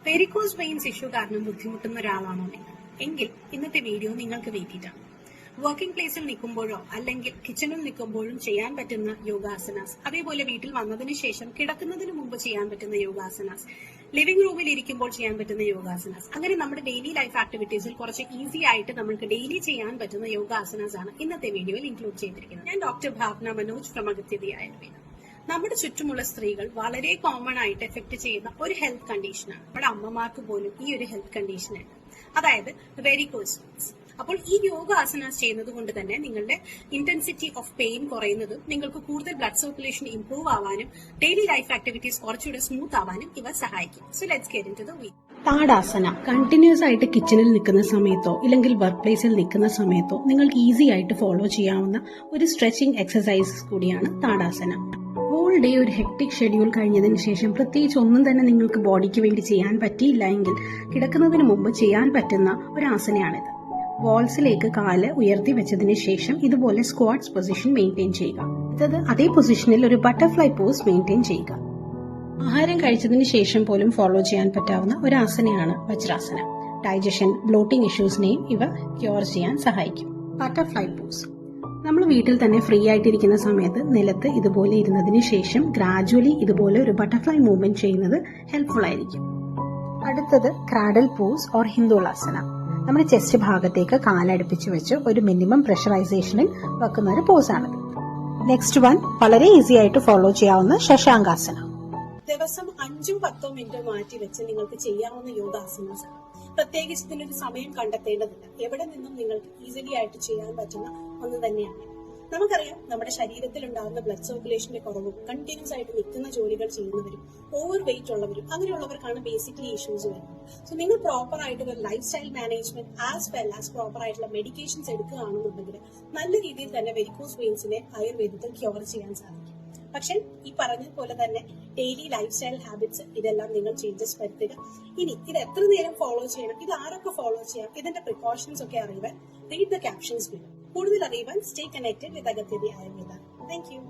Varicose veins issue കാരണം ബുദ്ധിമുട്ടുന്ന ഒരാളാണോ നിങ്ങൾ? എങ്കിൽ ഇന്നത്തെ വീഡിയോ നിങ്ങൾക്ക് വേണ്ടിയിട്ടാണ്. വർക്കിംഗ് പ്ലേസിൽ നിൽക്കുമ്പോഴോ അല്ലെങ്കിൽ കിച്ചണിൽ നിൽക്കുമ്പോഴും ചെയ്യാൻ പറ്റുന്ന യോഗാസനാസ്, അതേപോലെ വീട്ടിൽ വന്നതിന് ശേഷം കിടക്കുന്നതിന് മുമ്പ് ചെയ്യാൻ പറ്റുന്ന യോഗാസനാസ്, ലിവിംഗ് റൂമിൽ ഇരിക്കുമ്പോൾ ചെയ്യാൻ പറ്റുന്ന യോഗാസനാസ്, അങ്ങനെ നമ്മുടെ ഡെയിലി ലൈഫ് ആക്ടിവിറ്റീസിൽ കുറച്ച് ഈസി ആയിട്ട് നമുക്ക് ഡെയിലി ചെയ്യാൻ പറ്റുന്ന യോഗാസനാസ് ആണ് ഇന്നത്തെ വീഡിയോയിൽ ഇൻക്ലൂഡ് ചെയ്തിരിക്കുന്നത്. ഞാൻ ഡോക്ടർ ഭാവന മനോജ് ഫ്രം അഗത്യതി ആയുർവേദം. നമ്മുടെ ചുറ്റുമുള്ള സ്ത്രീകൾ വളരെ കോമൺ ആയിട്ട് എഫക്ട് ചെയ്യുന്ന ഒരു ഹെൽത്ത് കണ്ടീഷനാണ്. നമ്മുടെ അമ്മമാർക്ക് പോലും ഈ ഒരു ഹെൽത്ത് കണ്ടീഷൻ ഉണ്ട്, അതായത് വെരിക്കോസ് വെയിൻസ്. അപ്പോൾ ഈ യോഗാസനാസ് ചെയ്യുന്നത് കൊണ്ട് തന്നെ നിങ്ങളുടെ ഇന്റൻസിറ്റി ഓഫ് പെയിൻ കുറയുന്നതും നിങ്ങൾക്ക് കൂടുതൽ ബ്ലഡ് സർക്കുലേഷൻ ഇംപ്രൂവ് ആവാനും ഡെയിലി ലൈഫ് ആക്ടിവിറ്റീസ് കുറച്ചുകൂടെ സ്മൂത്ത് ആവാനും ഇവ സഹായിക്കും. So let's get into the video. Tadasana continuous ആയിട്ട് കിച്ചണിൽ നിൽക്കുന്ന സമയത്തോ ഇല്ലെങ്കിൽ വർക്ക് പ്ലേസിൽ നിൽക്കുന്ന സമയത്തോ നിങ്ങൾക്ക് ഈസി ആയിട്ട് ഫോളോ ചെയ്യാവുന്ന ഒരു സ്ട്രെച്ചിങ് എക്സസൈസ് കൂടിയാണ് താടാസന. ഹോൾ ഡേ ഒരു ഹെക്ടിക് ഷെഡ്യൂൾ കഴിഞ്ഞതിന് ശേഷം പ്രത്യേകിച്ച് ഒന്നും തന്നെ നിങ്ങൾക്ക് ബോഡിക്ക് വേണ്ടി ചെയ്യാൻ പറ്റിയില്ല എങ്കിൽ കിടക്കുന്നതിന് മുമ്പ് ചെയ്യാൻ പറ്റുന്ന ഒരു ആസനയാണിത്. വാൾസിലേക്ക് കാല് ഉയർത്തി വെച്ചതിന് ശേഷം ഇതുപോലെ സ്ക്വാട്സ് പൊസിഷൻ മെയിൻറ്റെയിൻ ചെയ്യുക. അതേ പൊസിഷനിൽ ഒരു ബട്ടർഫ്ലൈ പോസ് മെയിൻറ്റെയിൻ ചെയ്യുക. ആഹാരം കഴിച്ചതിന് ശേഷം പോലും ഫോളോ ചെയ്യാൻ പറ്റാവുന്ന ഒരു ആസനയാണ് വജ്രാസന. ഡൈജഷൻ, ബ്ലോട്ടിംഗ് ഇഷ്യൂസിനെയും ഇവ ക്യൂർ ചെയ്യാൻ സഹായിക്കും. ബട്ടർഫ്ലൈ പോസ് നമ്മൾ വീട്ടിൽ തന്നെ ഫ്രീ ആയിട്ടിരിക്കുന്ന സമയത്ത് നിലത്ത് ഇതുപോലെ ഇരുന്നതിന് ശേഷം ഗ്രാജുവലി ഇതുപോലെ ഒരു ബട്ടർഫ്ലൈ മൂവ്മെന്റ് ചെയ്യുന്നത് ഹെൽപ്ഫുൾ ആയിരിക്കും. അടുത്തത് ക്രാഡൽ പോസ് ഓർ ഹിന്ദോളാസന. നമ്മുടെ ചെസ്റ്റ് ഭാഗത്തേക്ക് കാലടുപ്പിച്ച് വെച്ച് ഒരു മിനിമം പ്രഷറൈസേഷനിൽ വെക്കുന്ന ഒരു പോസാണിത്. നെക്സ്റ്റ് വൺ വളരെ ഈസി ആയിട്ട് ഫോളോ ചെയ്യാവുന്ന ശശാങ്കാസന. ദിവസം 5-10 മിനിറ്റ് മാറ്റി വെച്ച് നിങ്ങൾക്ക് ചെയ്യാവുന്ന യോഗാസനാസ് ആണ്. പ്രത്യേകിച്ച് ഇതിനൊരു സമയം കണ്ടെത്തേണ്ടതില്ല. എവിടെ നിന്നും നിങ്ങൾക്ക് ഈസിലി ആയിട്ട് ചെയ്യാൻ പറ്റുന്ന ഒന്ന് തന്നെയാണ്. നമുക്കറിയാം, നമ്മുടെ ശരീരത്തിൽ ഉണ്ടാകുന്ന ബ്ലഡ് സർക്കുലേഷന്റെ കുറവും കണ്ടിന്യൂസ് ആയിട്ട് നിൽക്കുന്ന ജോലികൾ ചെയ്യുന്നവരും ഓവർ വെയിറ്റ് ഉള്ളവരും അങ്ങനെയുള്ളവർക്കാണ് ബേസിക്കലി ഇഷ്യൂസ് വരുന്നത്. സോ നിങ്ങൾ പ്രോപ്പർ ആയിട്ടുള്ള life style management as well as proper ആയിട്ടുള്ള മെഡിക്കേഷൻസ് എടുക്കുകയാണെന്നുണ്ടെങ്കിൽ നല്ല രീതിയിൽ തന്നെ വെരിക്കോസ് വെയിൻസിനെ ആയുർവേദത്തിൽ ക്യൂർ ചെയ്യാൻ സാധിക്കും. പക്ഷെ ഈ പറഞ്ഞതുപോലെ തന്നെ ഡെയിലി ലൈഫ് സ്റ്റൈൽ ഹാബിറ്റ്സ് ഇതെല്ലാം നിങ്ങൾ ചേഞ്ചസ് വരുത്തുക. ഇനി ഇത് എത്ര നേരം ഫോളോ ചെയ്യണം, ഇത് ആരൊക്കെ ഫോളോ ചെയ്യാം, ഇതിന്റെ പ്രിക്കോഷൻസ് ഒക്കെ അറിയുവാൻ റീഡ് ദ ക്യാപ്ഷൻസ് ബിലോ. കൂടുതൽ അറിയുവാൻ stay connected with Agathyathi Ayurveda. Thank U.